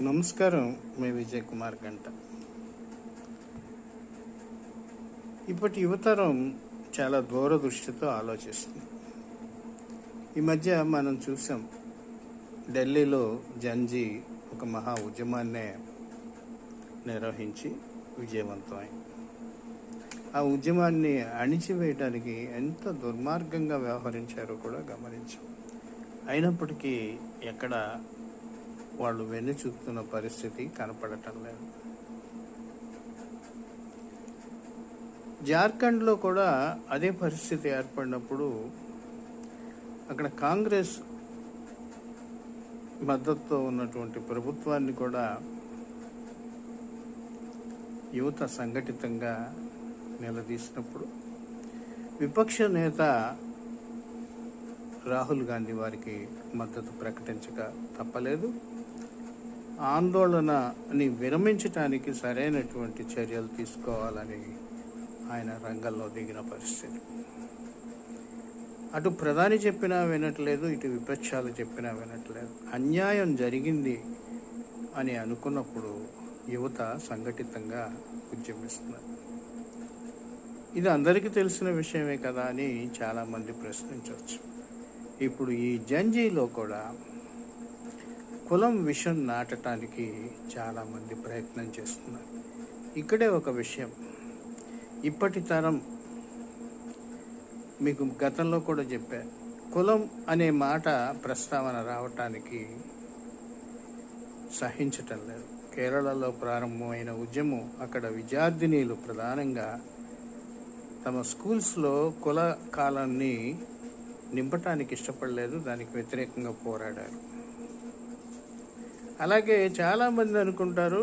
నమస్కారం. మీ విజయ్ కుమార్ గంట. ఇప్పటి యువతరం చాలా దూరదృష్టితో ఆలోచిస్తుంది. ఈ మధ్య మనం చూసాం, ఢిల్లీలో జంజీ ఒక మహా ఉద్యమాన్నే నిర్వహించి విజయవంతమైంది. ఆ ఉద్యమాన్ని అణిచివేయడానికి ఎంత దుర్మార్గంగా వ్యవహరించారో కూడా గమనించాం. అయినప్పటికీ ఎక్కడ వాళ్ళు వెన్ను చూపుతున్న పరిస్థితి కనపడటం లేదు. జార్ఖండ్లో కూడా అదే పరిస్థితి ఏర్పడినప్పుడు అక్కడ కాంగ్రెస్ మద్దతుతో ఉన్నటువంటి ప్రభుత్వాన్ని కూడా యువత సంఘటితంగా నిలదీసినప్పుడు విపక్ష నేత రాహుల్ గాంధీ వారికి మద్దతు ప్రకటించక తప్పలేదు. ఆందోళనని విరమించటానికి సరైనటువంటి చర్యలు తీసుకోవాలని ఆయన రంగంలో దిగిన పరిస్థితి. అటు ప్రధాని చెప్పినా వినట్లేదు, ఇటు విపక్షాలు చెప్పినా వినట్లేదు. అన్యాయం జరిగింది అని అనుకున్నప్పుడు యువత సంఘటితంగా ఉద్యమిస్తున్నారు. ఇది అందరికీ తెలిసిన విషయమే కదా అని చాలామంది ప్రశ్నించవచ్చు. ఇప్పుడు ఈ జంజీలో కూడా కులం విషం నాటడానికి చాలామంది ప్రయత్నం చేస్తున్నారు. ఇక్కడే ఒక విషయం, ఇప్పటి తరం మీకు గతంలో కూడా చెప్పారు, కులం అనే మాట ప్రస్తావన రావటానికి సహించటం లేదు. కేరళలో ప్రారంభమైన ఉద్యమం అక్కడ విద్యార్థినీలు ప్రధానంగా తమ స్కూల్స్లో కుల కాలాన్ని నింపటానికి ఇష్టపడలేదు, దానికి వ్యతిరేకంగా పోరాడారు. అలాగే చాలామంది అనుకుంటారు,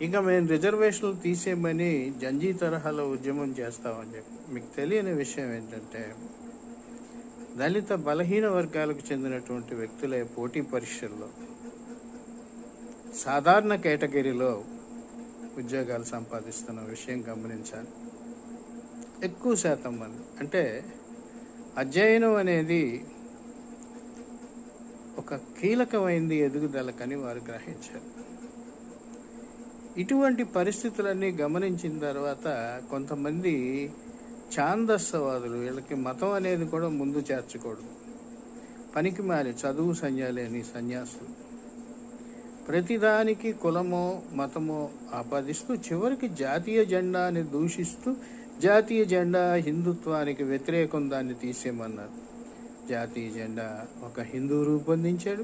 ఇంకా మేము రిజర్వేషన్లు తీసేయమని జంజీ తరహాలో ఉద్యమం చేస్తామని చెప్పి. మీకు తెలియని విషయం ఏంటంటే, దళిత బలహీన వర్గాలకు చెందినటువంటి వ్యక్తులే పోటీ పరీక్షల్లో సాధారణ కేటగిరీలో ఉద్యోగాలు సంపాదిస్తున్న విషయం గమనించాలి. ఎక్కువ శాతం మంది, అంటే అధ్యయనం అనేది ఒక కీలకమైంది ఎదుగుదలకని వారు గ్రహించారు. ఇటువంటి పరిస్థితులన్నీ గమనించిన తర్వాత కొంతమంది ఛాందస్సవాదులు, వీళ్ళకి మతం అనేది కూడా ముందు చేర్చకూడదు, పనికి మాలి చదువు సంధ్యాలేని సన్యాసులు ప్రతిదానికి కులమో మతమో ఆపాదిస్తూ చివరికి జాతీయ జెండాని దూషిస్తూ జాతీయ జెండా హిందుత్వానికి వ్యతిరేకం, దాన్ని తీసేయమన్నారు. జాతీయ జెండా ఒక హిందూ రూపొందించాడు,